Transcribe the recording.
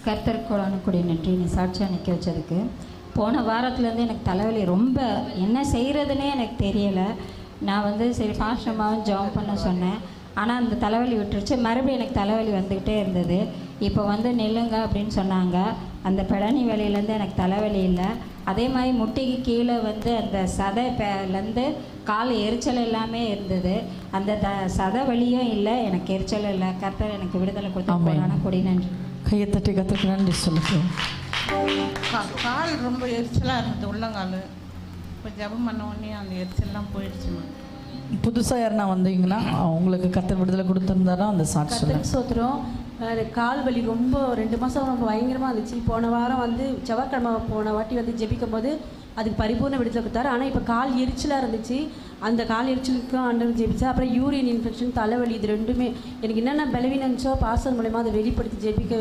கர்த்தர் கொடானுக்குடி நன்றி நீ சாட்சியாக நிற்க வச்சதுக்கு. போன வாரத்துலேருந்து எனக்கு தலைவலி ரொம்ப என்ன செய்கிறதுனே எனக்கு தெரியலை. நான் சரி பாஸ்டமாவும் ஜாம் பண்ண சொன்னேன். ஆனால் அந்த தலைவலி விட்டுருச்சு. மறுபடியும் எனக்கு தலைவலி வந்துக்கிட்டே இருந்தது. இப்போ நில்லுங்க அப்படின்னு சொன்னாங்க. அந்த பிடனி வலியிலேருந்து எனக்கு தலைவலி இல்லை. அதே மாதிரி முட்டிக்கு கீழே அந்த சதைலேருந்து கால் எரிச்சல் எல்லாமே இருந்தது. அந்த சதை வலியும் இல்லை, எனக்கு எரிச்சல் இல்லை. கர்த்தர் எனக்கு விடுதலை கொடுத்தா கொடி நன்றி. கையை தட்டி கற்றுக்கு நன்றி சொல்லுங்க. கால் ரொம்ப எரிச்சலாக இருந்தது, உள்ளங்கால். இப்போ ஜபம் பண்ண உடனே அந்த எரிச்சல்லாம் போயிடுச்சுமா. புதுசாக யாருன்னா வந்தீங்கன்னா அவங்களுக்கு கர்த்தர் விடுதலை கொடுத்துருந்தாரா அந்த சாட்சி சொல்லுங்கள். சோத்திரம். கால் வலி ரொம்ப 2 மாதம் ரொம்ப பயங்கரமாக இருந்துச்சு. போன வாரம் செவ்வாய்க்கிழமை போன வாட்டி ஜெபிக்கும் போது அதுக்கு பரிபூர்ண விடுதலை கொடுத்தாரு. ஆனால் இப்போ கால் எரிச்சலாக இருந்துச்சு. அந்த கால் எரிச்சலுக்கும் ஆண்டவர் ஜெபிச்சா. அப்புறம் யூரின் இன்ஃபெக்ஷன், தலைவலி, இது ரெண்டுமே எனக்கு என்னென்ன பலவீனம் இருந்துச்சோ பாஸ்டர் மூலயமா அதை வெளிப்படுத்தி ஜெபிக்க